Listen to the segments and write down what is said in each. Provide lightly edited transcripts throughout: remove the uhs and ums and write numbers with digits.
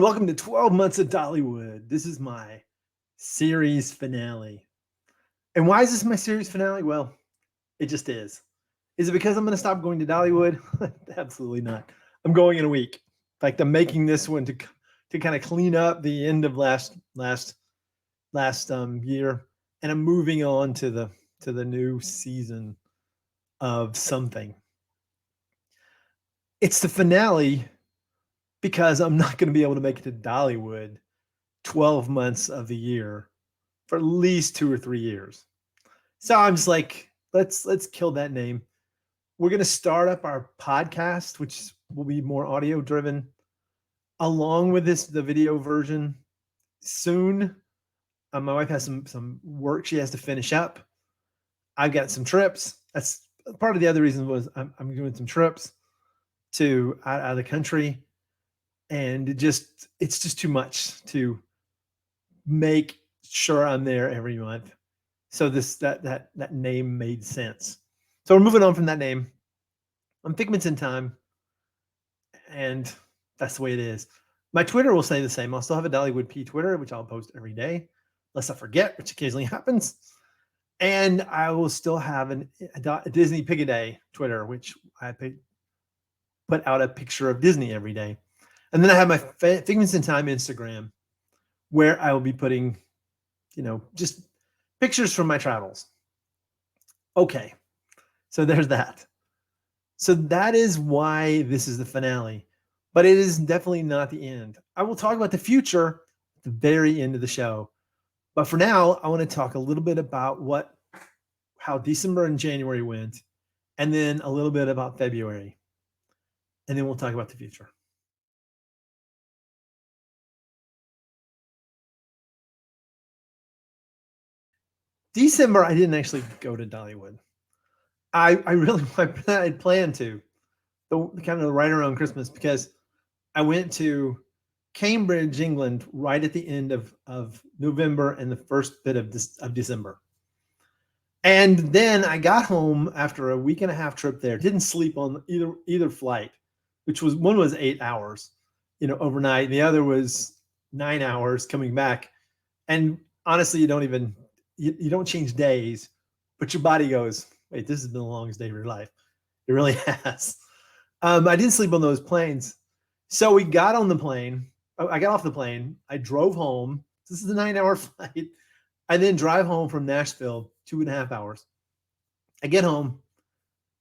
welcome to 12 Months of Dollywood. This is my series finale. And why is this my series finale? Well, it just is. Is it because I'm going to stop going to Dollywood? Absolutely not. I'm going in a week. In fact, I'm making this one to kind of clean up the end of last year, and I'm moving on to the new season of something. It's the finale because I'm not going to be able to make it to Dollywood 12 months of the year for at least 2 or 3 years. So I'm just like, let's kill that name. We're going to start up our podcast, which will be more audio driven, along with the video version soon. My wife has some work she has to finish up. I've got some trips. That's part of the other reason was I'm doing some trips to out of the country, and it's just too much to make sure I'm there every month. So that name made sense. So we're moving on from that name. I'm Figments in Time, and that's the way it is. My Twitter will stay the same. I'll still have a Dollywood P Twitter, which I'll post every day, unless I forget, which occasionally happens. And I will still have a Disney Pig a Day Twitter, which I put out a picture of Disney every day. And then I have my Figments in Time Instagram, where I will be putting, just pictures from my travels. Okay, so there's that. So that is why this is the finale, but it is definitely not the end. I will talk about the future at the very end of the show. But for now, I want to talk a little bit about how December and January went, and then a little bit about February. And then we'll talk about the future. December, I didn't actually go to Dollywood. I really I had planned to, kind of right around Christmas, because I went to Cambridge, England, right at the end of November and the first bit of December. And then I got home after a week and a half trip there. Didn't sleep on either flight, which was one was 8 hours, overnight. And the other was 9 hours coming back. And honestly, you don't change days, but your body goes, wait, this has been the longest day of your life. It really has. I didn't sleep on those planes. So we got on the plane. I got off the plane. I drove home. This is a 9-hour flight. I then drive home from Nashville, 2.5 hours. I get home.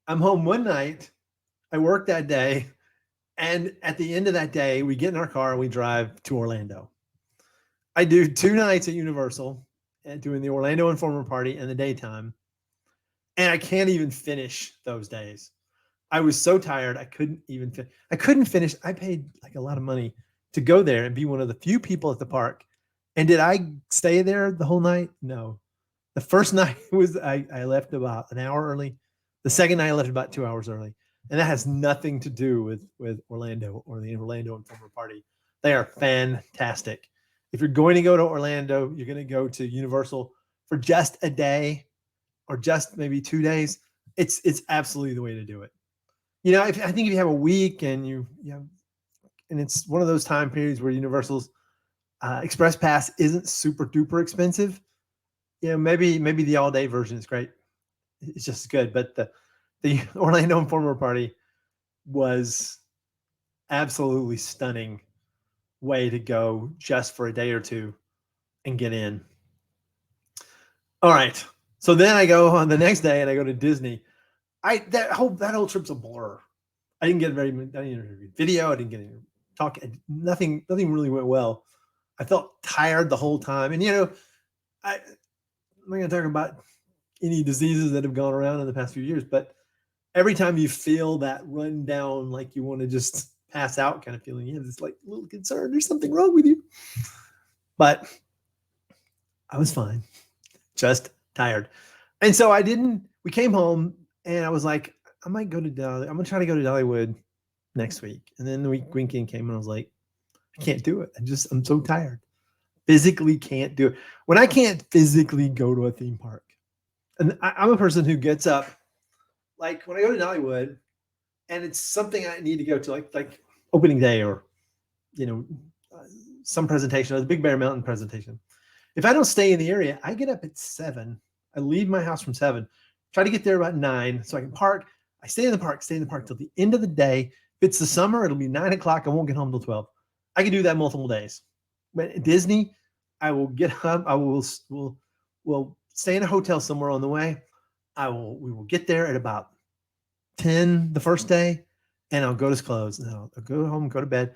I'm home one night. I work that day. And at the end of that day, we get in our car and we drive to Orlando. I do 2 nights at Universal and doing the Orlando Informer Party in the daytime. And I can't even finish those days. I was so tired. I couldn't finish. I paid like a lot of money to go there and be one of the few people at the park. And did I stay there the whole night? No. The first night was I left about an hour early. The second night I left about 2 hours early. And that has nothing to do with Orlando or the Orlando Informer Party. They are fantastic. If you're going to go to Orlando, you're going to go to Universal for just a day or just maybe 2 days. It's absolutely the way to do it. I think if you have a week and and it's one of those time periods where Universal's Express Pass isn't super duper expensive, maybe the all day version is great. It's just as good. But the Orlando Informer Party was absolutely stunning way to go just for a day or two and get in. All right. So then I go on the next day and I go to Disney. That whole trip's a blur. I didn't get any video. I didn't get any talk. Nothing really went well. I felt tired the whole time. And I'm not going to talk about any diseases that have gone around in the past few years, but every time you feel that run down, like you want to just pass out kind of feeling, you have this like little concern. There's something wrong with you. But I was fine. Just tired. And so we came home and I was like, I might go to Dollywood. I'm going to try to go to Dollywood next week. And then the weekend came and I was like, I can't do it. I'm so tired. Physically can't do it. When I can't physically go to a theme park, and I'm a person who gets up, like when I go to Dollywood and it's something I need to go to, like opening day or, some presentation, or the Big Bear Mountain presentation. If I don't stay in the area, I get up at 7. I leave my house from 7, try to get there about 9 so I can park. I stay in the park till the end of the day. If it's the summer, it'll be 9 o'clock. I won't get home till 12. I can do that multiple days. But at Disney, I will get up. I will stay in a hotel somewhere on the way. We will get there at about 10 the first day, and I'll go to close. And I'll go home, go to bed.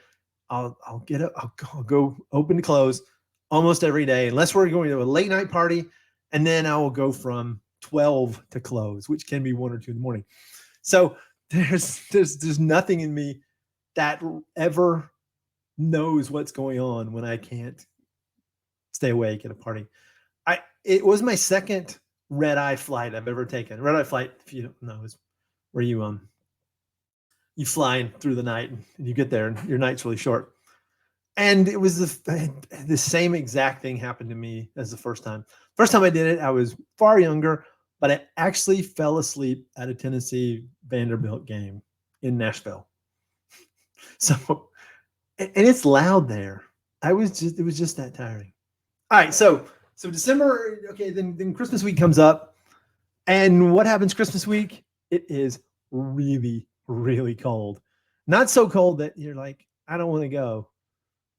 I'll get up. I'll go open to close almost every day, unless we're going to a late night party, and then I will go from 12 to close, which can be 1 or 2 in the morning. So there's nothing in me that ever knows what's going on when I can't stay awake at a party. It was my second red-eye flight I've ever taken. Red-eye flight, if you don't know, is where you fly through the night and you get there and your night's really short. And it was the same exact thing happened to me as the first time. First time I did it, I was far younger, but I actually fell asleep at a Tennessee Vanderbilt game in Nashville. So, and it's loud there. It was just that tiring. All right, so December, okay, then Christmas week comes up. And what happens Christmas week? It is really, really cold. Not so cold that you're like, I don't want to go.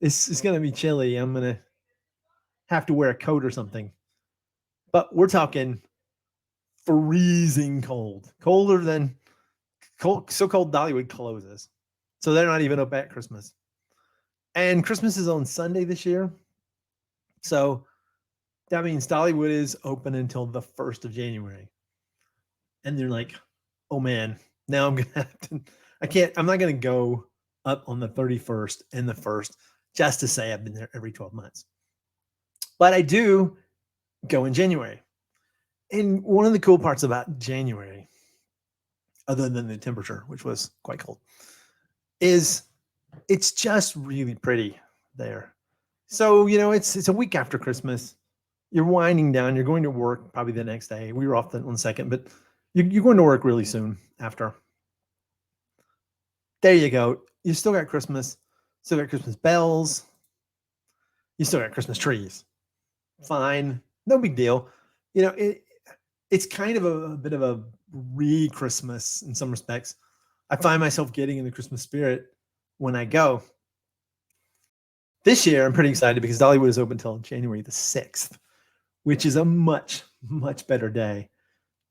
It's going to be chilly. I'm going to have to wear a coat or something. But we're talking freezing cold. Colder than cold, so cold Dollywood closes. So they're not even open at Christmas. And Christmas is on Sunday this year. So that means Dollywood is open until the 1st of January. And they're like, oh man, now I'm going to have to, I'm not going to go up on the 31st and the 1st just to say I've been there every 12 months. But I do go in January. And one of the cool parts about January, other than the temperature, which was quite cold, is it's just really pretty there. So, it's a week after Christmas. You're winding down. You're going to work probably the next day. We were off on the 2nd, but you're going to work really soon after. There you go. You still got Christmas. Still got Christmas bells. You still got Christmas trees. Fine. No big deal. It's kind of a bit of a re-Christmas in some respects. I find myself getting in the Christmas spirit when I go. This year, I'm pretty excited because Dollywood is open until January the 6th, which is a much, much better day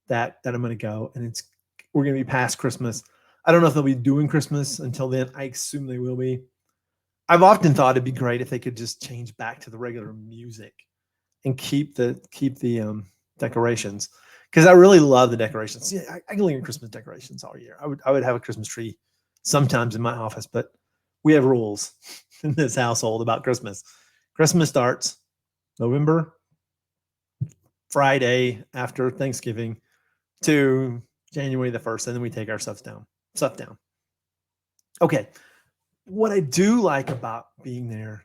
that I'm going to go. And we're going to be past Christmas. I don't know if they'll be doing Christmas until then. I assume they will be. I've often thought it'd be great if they could just change back to the regular music and keep the decorations, because I really love the decorations. Yeah, I can leave Christmas decorations all year. I would have a Christmas tree sometimes in my office, but we have rules in this household about Christmas. Christmas starts November, Friday after Thanksgiving, to January the 1st, and then we take our stuff down. Okay. What I do like about being there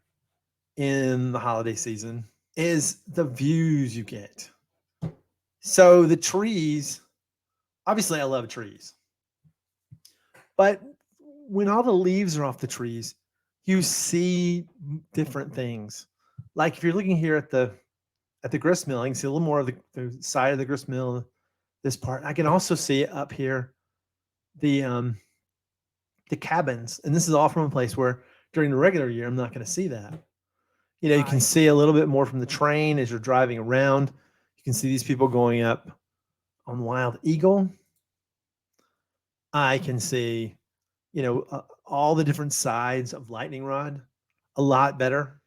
in the holiday season is the views you get. So the trees, obviously I love trees, but when all the leaves are off the trees, you see different things. Like if you're looking here at the grist mill, I can see a little more of the side of the grist mill, this part. I can also see up here the cabins, and this is all from a place where during the regular year I'm not going to see that. You can see a little bit more from the train as you're driving around. You can see these people going up on Wild Eagle. I can see, all the different sides of Lightning Rod a lot better.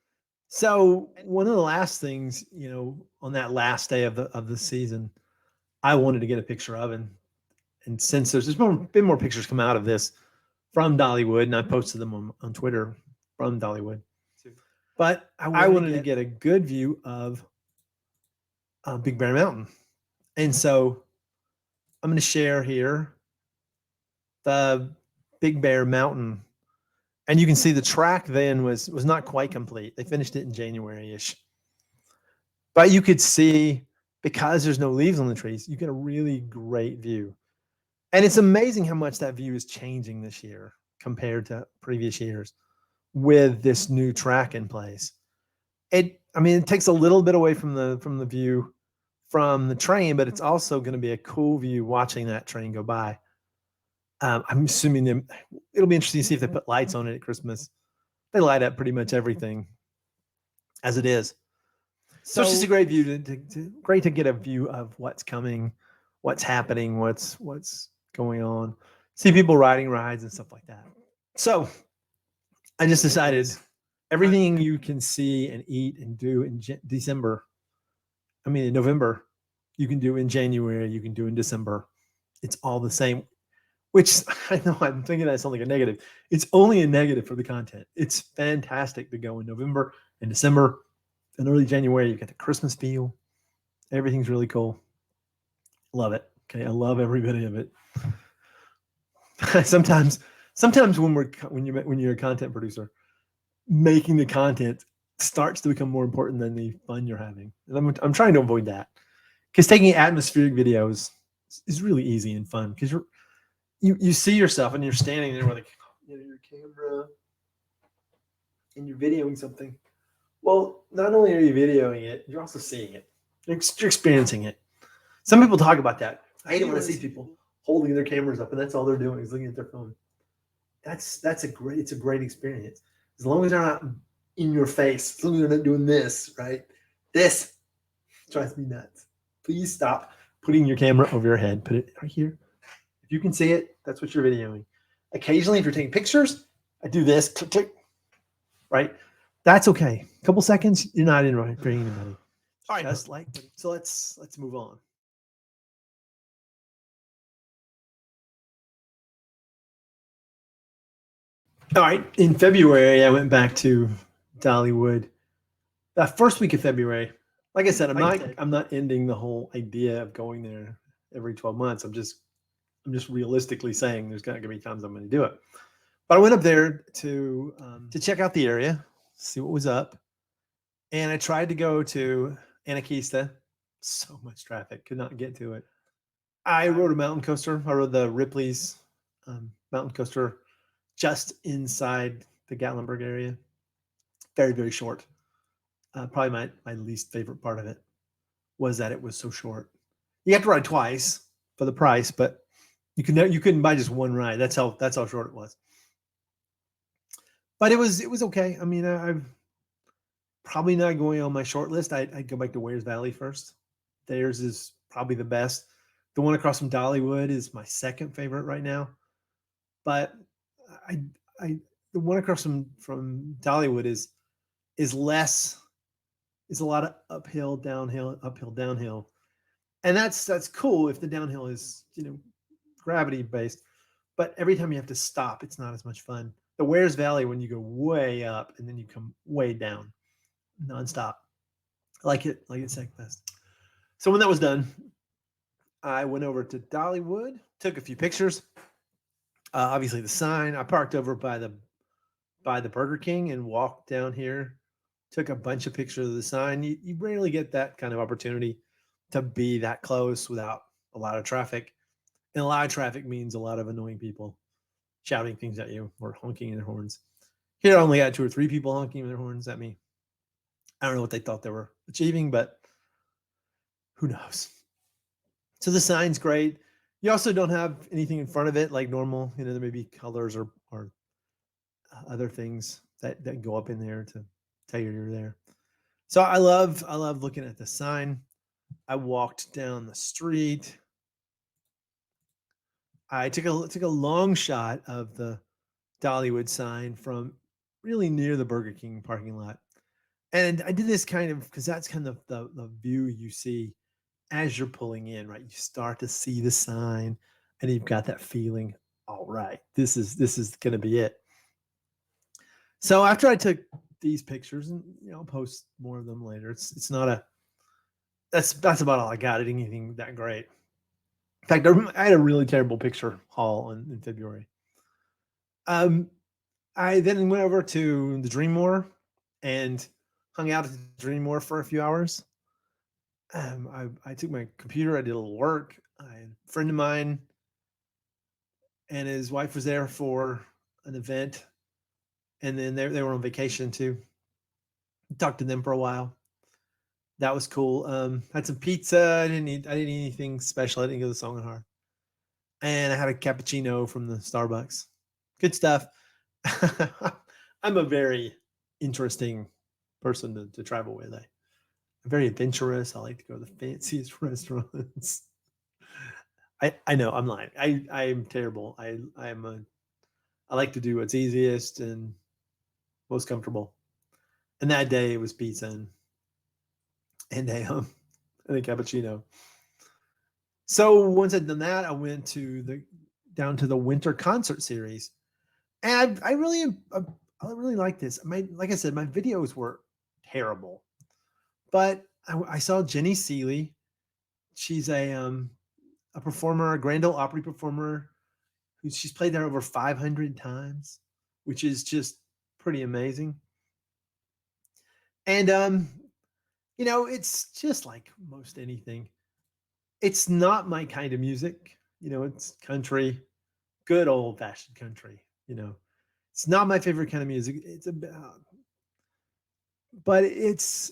So one of the last things, on that last day of the season, I wanted to get a picture of, and since there's been more pictures come out of this from Dollywood, and I posted them on Twitter from Dollywood. But I wanted to get a good view of Big Bear Mountain. And so I'm going to share here the Big Bear Mountain. And you can see the track then was not quite complete. They finished it in January-ish. But you could see, because there's no leaves on the trees, you get a really great view. And it's amazing how much that view is changing this year compared to previous years. with this new track in place. I mean, it takes a little bit away from the view from the train, but it's also going to be a cool view watching that train go by. I'm assuming it'll be interesting to see if they put lights on it at Christmas. They light up pretty much everything as it is. So it's just a great view great to get a view of what's coming, what's happening, what's going on. See people riding rides and stuff like that. So I just decided everything you can see and eat and do in December, I mean in November, you can do in January, you can do in December. It's all the same, which I know I'm thinking that sounds like a negative. It's only a negative for the content. It's fantastic to go in November and December and early January. You get the Christmas feel. Everything's really cool. Love it. Okay, I love every bit of it. sometimes when you're a content producer, making the content starts to become more important than the fun you're having. And I'm trying to avoid that, because taking atmospheric videos is really easy and fun, because you see yourself and you're standing there with your camera and you're videoing something. Well, not only are you videoing it, you're also seeing it. You're experiencing it. Some people talk about that. I hate it when I see people holding their cameras up and that's all they're doing is looking at their phone. It's a great experience. As long as they're not in your face, as long as they're not doing this, right? This drives me nuts. Please stop putting your camera over your head. Put it right here. If you can see it, that's what you're videoing. Occasionally, if you're taking pictures, I do this, click, click, right? That's okay. A couple seconds, you're not interrupting anybody. All right, just like so. Let's move on. All right, in February, I went back to Dollywood. That first week of February, like I said, I'm not ending the whole idea of going there every 12 months. I'm just realistically saying there's going to be times I'm going to do it. But I went up there to check out the area, see what was up, and I tried to go to Anakeesta. So much traffic, could not get to it. I rode a mountain coaster. I rode the Ripley's mountain coaster just inside the Gatlinburg area. Very, very short. Probably my least favorite part of it was that it was so short. You have to ride twice for the price, but you couldn't buy just one ride. That's how short it was. But it was okay. I mean, I'm probably not going on my short list. I'd go back to Wears Valley first. Theirs is probably the best. The one across from Dollywood is my second favorite right now. But the one across from Dollywood is less. It's a lot of uphill, downhill, uphill, downhill, and that's cool if the downhill is gravity based. But every time you have to stop, it's not as much fun. The Wears Valley, when you go way up and then you come way down, nonstop. I like it second best. So when that was done, I went over to Dollywood, took a few pictures. Obviously, the sign. I parked over by the Burger King and walked down here. Took a bunch of pictures of the sign. You rarely get that kind of opportunity to be that close without a lot of traffic. And a lot of traffic means a lot of annoying people shouting things at you or honking in their horns. Here, I only got 2 or 3 people honking in their horns at me. I don't know what they thought they were achieving, but who knows? So the sign's great. You also don't have anything in front of it like normal. There may be colors or other things that go up in there to tell you you're there. So I love looking at the sign. I walked down the street. I took a long shot of the Dollywood sign from really near the Burger King parking lot. And I did this kind of because that's kind of the view you see as you're pulling in, right? You start to see the sign and you've got that feeling, all right, this is gonna be it. So after I took these pictures, and I'll post more of them later. It's not a that's about all I got. It ain't anything that great. In fact, I had a really terrible picture haul in February. I then went over to the Dreammore and hung out at the Dreammore for a few hours. I took my computer. I did a little work. A friend of mine and his wife was there for an event, and then they were on vacation too. Talked to them for a while. That was cool. Had some pizza. I didn't eat anything special. I didn't go to the Songenhar. And I had a cappuccino from the Starbucks. Good stuff. I'm a very interesting person to travel with. I'm very adventurous. I like to go to the fanciest restaurants. I know I'm lying. I'm terrible. I like to do what's easiest and most comfortable. And that day it was pizza and a cappuccino. So once I'd done that, I went down to the winter concert series, and I really like this. Like I said, my videos were terrible, but I saw Jenny Seeley. She's a performer, a Grand Ole Opry performer, who she's played there over 500 times, which is just pretty amazing. And it's just like most anything. It's not my kind of music. It's country, good old fashioned country. It's not my favorite kind of music. But it's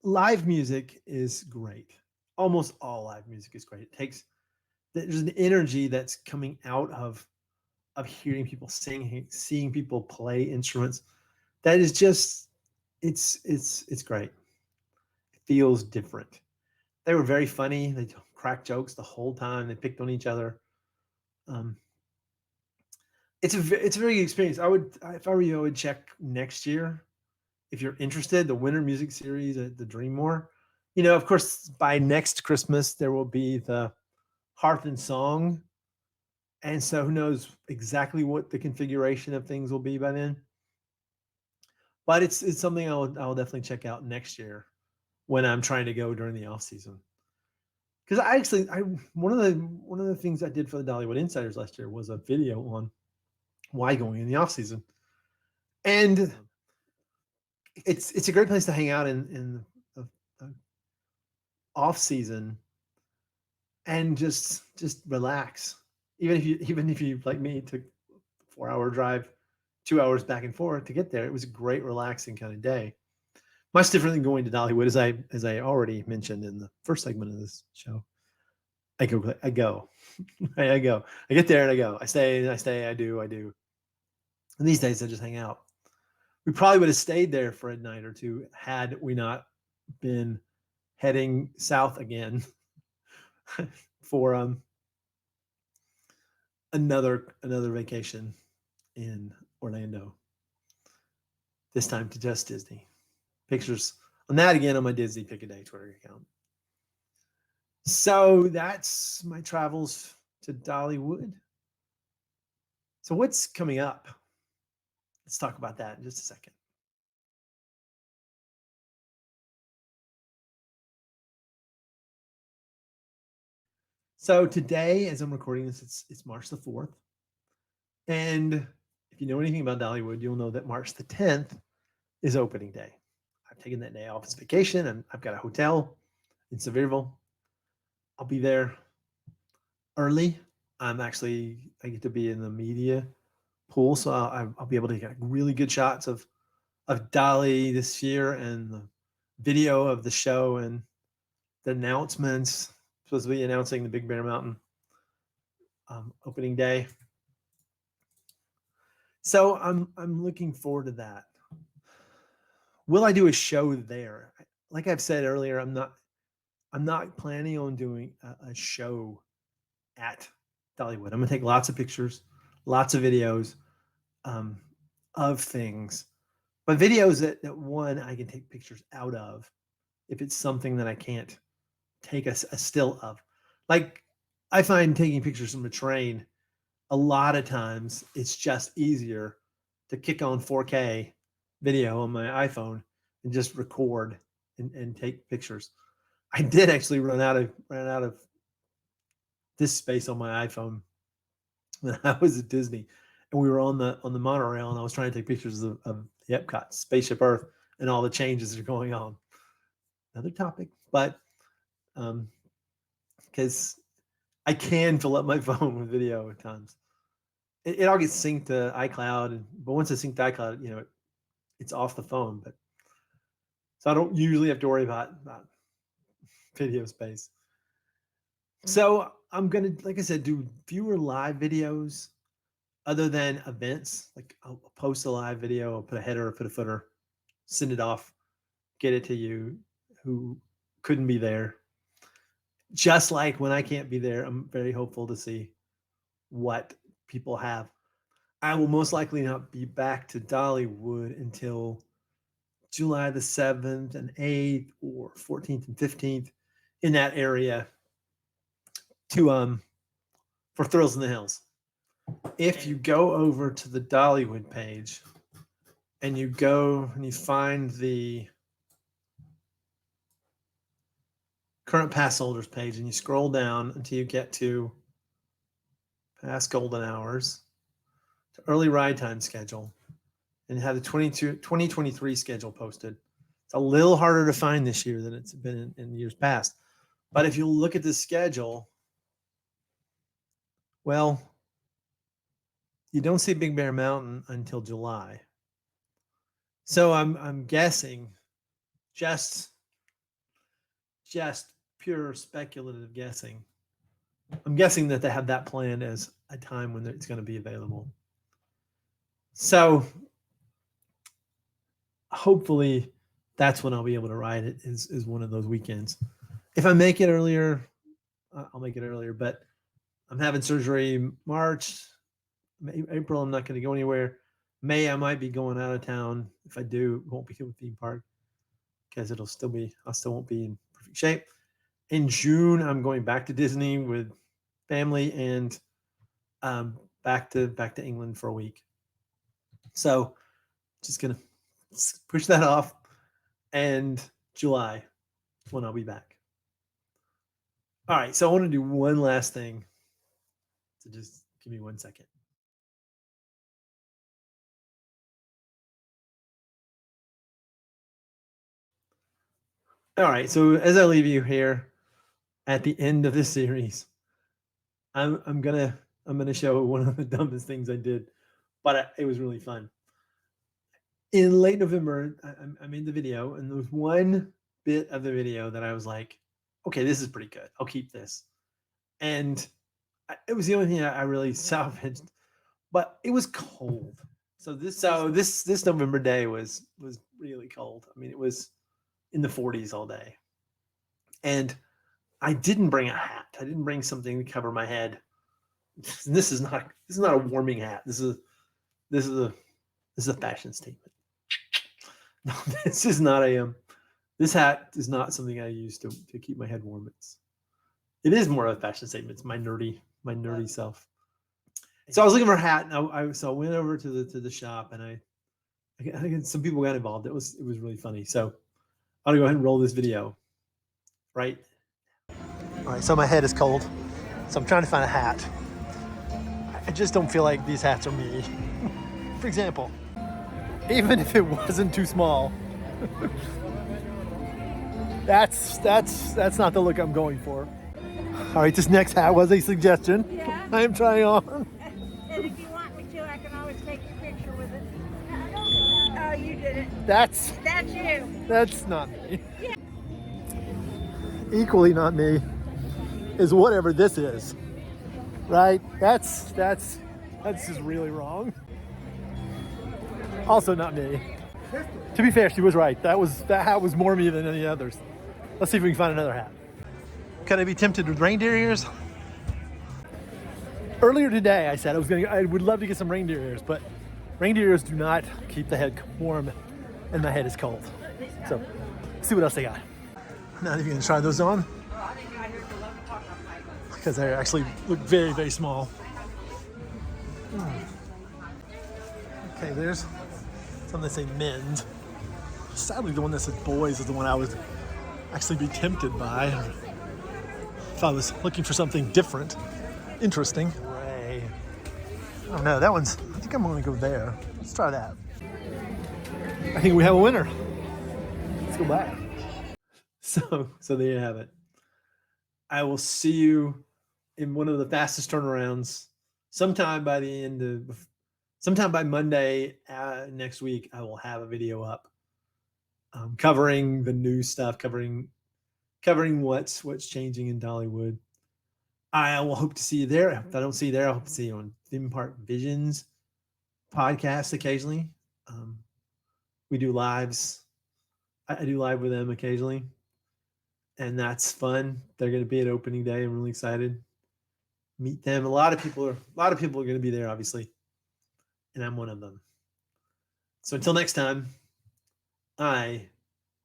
live music is great. Almost all live music is great. There's an energy that's coming out of hearing people sing, seeing people play instruments. That is just it's great. It feels different. They were very funny. They cracked jokes the whole time. They picked on each other. Um, it's a very good experience. If I were you, I would check next year if you're interested. The Winter Music Series at the Dreammore. Of course, by next Christmas there will be the Hearth and Song, and so who knows exactly what the configuration of things will be by then. But it's something I'll definitely check out next year when I'm trying to go during the off season. Because I one of the things I did for the Dollywood Insiders last year was a video on why going in the off season, and it's a great place to hang out in the off season and just relax. Even if you like me took 4-hour drive, 2 hours back and forth to get there, it was a great relaxing kind of day. Much different than going to Dollywood, as I already mentioned in the first segment of this show. I go, I go, I go. I get there and I go. I stay, I do. And these days I just hang out. We probably would have stayed there for a night or two had we not been heading south again for another vacation in Orlando. This time to just Disney. Pictures on that again on my Disney Pick a Day Twitter account. So that's my travels to Dollywood. So what's coming up? Let's talk about that in just a second. So today, as I'm recording this, it's March the 4th. And if you know anything about Dollywood, you'll know that March the 10th is opening day. I've taken that day off as vacation, and I've got a hotel in Sevierville. I'll be there early. I get to be in the media pool, so I'll be able to get really good shots of Dolly this year and the video of the show and the announcements. Supposed to be announcing the Big Bear Mountain opening day. So I'm looking forward to that. Will I do a show there? Like I've said earlier, I'm not planning on doing a show at Dollywood. I'm gonna take lots of pictures, lots of videos of things, but videos that one I can take pictures out of if it's something that I can't take a still of. Like I find taking pictures from a train, a lot of times it's just easier to kick on 4K video on my iPhone and just record and take pictures. I did actually run out of this space on my iPhone when I was at Disney, and we were on the monorail, and I was trying to take pictures of the Epcot Spaceship Earth and all the changes that are going on. Another topic, but because I can fill up my phone with video at times. it all gets synced to iCloud, but once it's synced to iCloud, it's off the phone. But so I don't usually have to worry about video space. So I'm gonna, like I said, do fewer live videos other than events. Like I'll post a live video, I'll put a header, put a footer, send it off, get it to you who couldn't be there. Just like when I can't be there, I'm very hopeful to see what people have. I will most likely not be back to Dollywood until July the 7th and 8th or 14th and 15th in that area to for Thrills in the Hills. If you go over to the Dollywood page and you go and you find the current pass holders page and you scroll down until you get to past golden hours, to early ride time schedule, and have the 2023 schedule posted. It's a little harder to find this year than it's been in years past. But if you look at the schedule, well, you don't see Big Bear Mountain until July. So I'm guessing, just pure speculative guessing, I'm guessing that they have that planned as a time when it's going to be available. So hopefully that's when I'll be able to ride it, is one of those weekends. If I make it earlier, I'll make it earlier, but I'm having surgery March, April. I'm not going to go anywhere. May, I might be going out of town. If I do, it won't be to a theme park because I still won't be in perfect shape. In June, I'm going back to Disney with family and back to England for a week. So just gonna push that off, and July when I'll be back. All right, so I want to do one last thing. So just give me 1 second. All right, so as I leave you here at the end of this series, I'm gonna show one of the dumbest things I did, but it was really fun. In late November, I made the video, and there was one bit of the video that I was like, okay, this is pretty good. I'll keep this. And it was the only thing I really salvaged, but it was cold. So this November day was really cold. I mean, it was in the 40s all day. And I didn't bring a hat. I didn't bring something to cover my head. This is not a warming hat. This is a fashion statement. No, this is not this hat is not something I use to keep my head warm. It is more of a fashion statement. It's my nerdy self. So I was looking for a hat, and I went over to the shop, and I think some people got involved. It was really funny. So I'll go ahead and roll this video. Right. All right. So my head is cold. So I'm trying to find a hat. I just don't feel like these hats are me. For example, even if it wasn't too small, that's not the look I'm going for. All right, this next hat was a suggestion. Yeah. I am trying on. And if you want me to, I can always take your picture with it. Oh, you did it. That's you. That's not me. Yeah. Equally not me is whatever this is. Right? That's just really wrong. Also not me. To be fair, she was right. That hat was more me than any others. Let's see if we can find another hat. Could I be tempted with reindeer ears? Earlier today, I said I would love to get some reindeer ears, but reindeer ears do not keep the head warm, and my head is cold. So, let's see what else they got. I'm not even gonna try those on because they actually look very, very small. Okay, there's something that say men's. Sadly, the one that says boys is the one I would actually be tempted by if I was looking for something different, interesting. Ray. I don't know, I think I'm gonna go there. Let's try that. I think we have a winner. Let's go back. So there you have it. I will see you in one of the fastest turnarounds sometime by the end of, sometime by Monday next week, I will have a video up covering the new stuff, covering what's changing in Dollywood. I will hope to see you there. If I don't see you there, I hope to see you on Theme Park Visions podcast occasionally. We do lives. I do live with them occasionally, and that's fun. They're going to be at opening day. I'm really excited. Meet them. A lot of people are going to be there, obviously, and I'm one of them. So until next time, I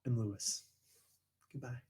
am Lewis. Goodbye.